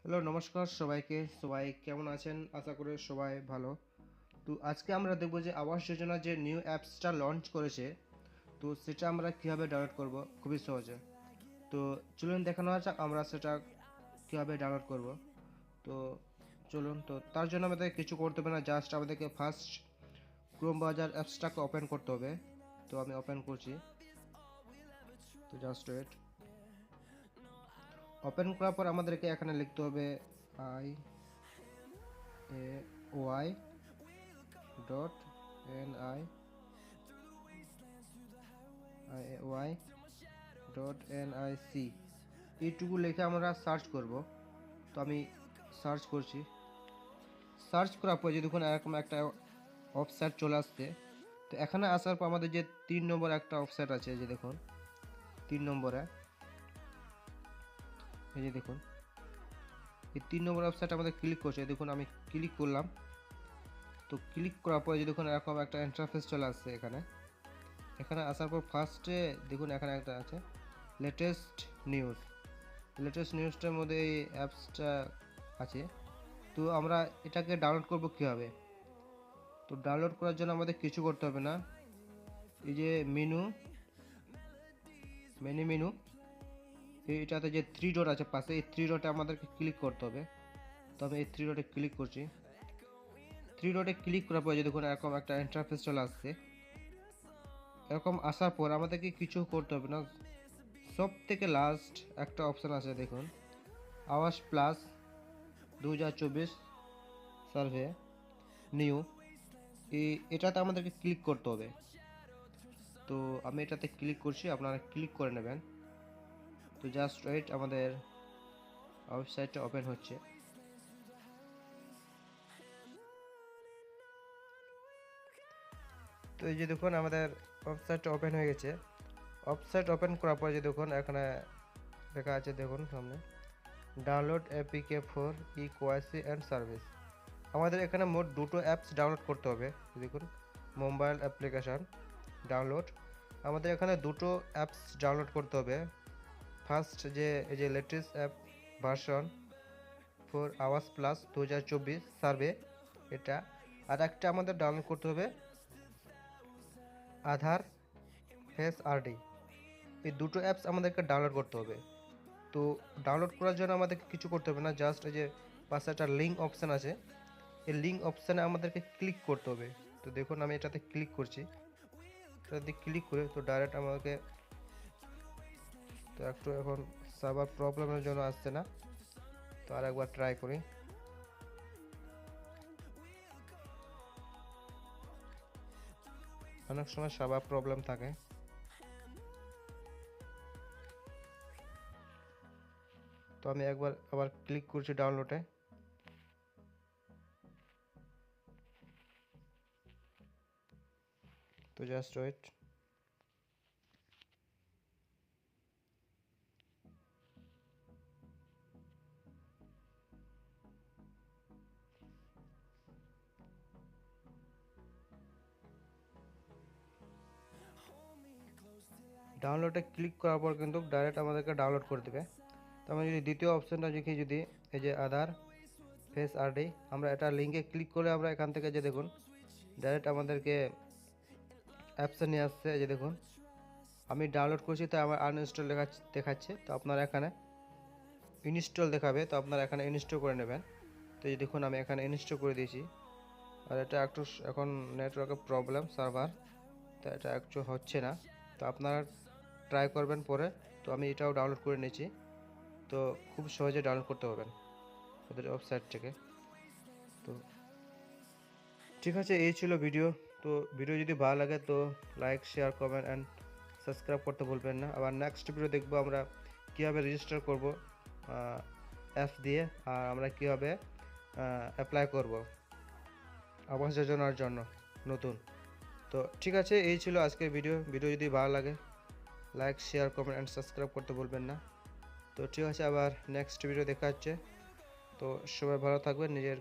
Hello, নমস্কার সবাইকে। সবাই কেমন আছেন? আশা করি সবাই ভালো। তো আজকে আমরা দেখব যে আবাস যোজনা যে নিউ অ্যাপসটা লঞ্চ করেছে, তো সেটা আমরা কীভাবে ডাউনলোড করব খুবই সহজে। তো চলুন দেখানো যাক আমরা সেটা কীভাবে ডাউনলোড করব। তো চলুন, তো তার জন্য আমাদের কিছু করতে হবে না, জাস্ট আমাদেরকে ফার্স্ট ক্রোম ব্রাউজার অ্যাপসটাকে ওপেন করতে হবে। তো আমি ওপেন করছি, তো জাস্ট ওয়েট। ওপেন করার পর আমাদেরকে এখানে লিখতে হবে IAOI ডট NIC এইটুকু লিখে আমরা সার্চ করব। তো আমি সার্চ করছি। সার্চ করার পর যে দেখুন এরকম একটা ওয়েবসাইট চলে আসছে। তো এখানে আসার পর আমাদের যে 3 নম্বর একটা ওয়েবসাইট আছে, যে দেখুন 3 নম্বরে, এই যে দেখুন এই 3 নম্বর ওয়েবসাইট আমাদের ক্লিক করছে। দেখুন আমি ক্লিক করলাম। তো ক্লিক করার পরে যে দেখুন এরকম একটা ইন্টারফেস চলে আসছে। এখানে আসার পর ফার্স্টে দেখুন এখানে একটা আছে লেটেস্ট নিউজটার মধ্যে এই অ্যাপসটা আছে। তো আমরা এটাকে ডাউনলোড করব কীভাবে? তো ডাউনলোড করার জন্য আমাদের কিছু করতে হবে না। এই যে মেনু এইটাতে যে 3 ডট আছে পাশে, এই 3 ডটে আমাদেরকে ক্লিক করতে হবে। তো আমি এই 3 ডটে ক্লিক করছি। 3 ডটে ক্লিক করার পর যে দেখুন এরকম একটা ইন্টারফেস চলে আসছে। এরকম আসার পর আমাদেরকে কিছু করতে হবে না। সব থেকে লাস্ট একটা অপশান আছে দেখুন, আবাস প্লাস 2024 সার্ভে নিউ, এটাতে আমাদেরকে ক্লিক করতে হবে। তো আমি এটাতে ক্লিক করছি, আপনারা ক্লিক করে নেবেন। তো জাস্ট ওয়েট, আমাদের ওয়েবসাইটটা ওপেন হচ্ছে। তো এই যে দেখুন আমাদের ওয়েবসাইটটা ওপেন হয়ে গেছে। ওয়েবসাইট ওপেন করার পর যে দেখুন এখানে লেখা আছে, দেখুন সামনে ডাউনলোড এপিকে ফর ইকোয়াসি অ্যান্ড সার্ভিস। আমাদের এখানে মোট দুটো অ্যাপস ডাউনলোড করতে হবে। দেখুন মোবাইল অ্যাপ্লিকেশান ডাউনলোড, আমাদের এখানে দুটো অ্যাপস ডাউনলোড করতে হবে। ফার্স্ট যে এই যে লেটেস্ট অ্যাপ ভার্সন ফর আওয়াজ প্লাস 2024 সার্ভে, এটা। আর একটা আমাদের ডাউনলোড করতে হবে আধার ফেস আরডি। এই দুটো অ্যাপস আমাদেরকে ডাউনলোড করতে হবে। তো ডাউনলোড করার জন্য আমাদেরকে কিছু করতে হবে না, জাস্ট এই যে পাশে একটা লিঙ্ক অপশান আছে, এই লিঙ্ক অপশানে আমাদেরকে ক্লিক করতে হবে। তো দেখুন আমি এটাতে ক্লিক করছি। এটাতে ক্লিক করে তো ডাইরেক্ট আমাকে, তো একটু এখন সার্ভার প্রবলেমের জন্য আসছে না, তো আর একবার ট্রাই করি। অনেক সময় সার্ভার প্রবলেম থাকে। তো আমি একবার আবার ক্লিক করছি ডাউনলোডে। তো জাস্ট ওয়েট। ডাউনলোডে ক্লিক করার পর কিন্তু ডাইরেক্ট আমাদেরকে ডাউনলোড করে দেবে। তো আমি যদি দ্বিতীয় অপশানটা দেখি, যদি এই যে আধার ফেস আরডি, আমরা এটা লিঙ্কে ক্লিক করে আমরা এখান থেকে যে দেখুন ডাইরেক্ট আমাদেরকে অ্যাপসে নিয়ে আসছে। এই যে দেখুন আমি ডাউনলোড করছি, তাই আমার আনইনস্টল দেখাচ্ছে। তো আপনারা এখানে ইনস্টল দেখাবে, তো আপনারা এখানে ইনস্টল করে নেবেন। তো এই দেখুন আমি এখানে ইনস্টল করে দিয়েছি। আর এটা একটু এখন নেটওয়ার্কের প্রবলেম, সার্ভার, তো এটা একটু হচ্ছে না। তো আপনারা ট্রাই করবেন পরে। তো আমি এটাও ডাউনলোড করে নিয়েছি। তো খুব সহজে ডাউনলোড করতে পারবেন ওদের ওয়েবসাইট থেকে। তো ঠিক আছে, এই ছিল ভিডিও। তো ভিডিও যদি ভালো লাগে তো like, share, comment and subscribe করতে ভুলবেন না। আবার নেক্সট ভিডিও দেখবো আমরা কীভাবে রেজিস্টার করব অ্যাপ দিয়ে, আর আমরা কীভাবে অ্যাপ্লাই করব আবাস যোজনার জন্য নতুন। তো ঠিক আছে, এই ছিল আজকের ভিডিও। যদি ভালো লাগে like, share, comment and subscribe করতে ভুলবেন না। তো ঠিক আছে, আবার নেক্সট ভিডিও দেখা হচ্ছে। তো সবাই ভালো থাকবেন, নিজের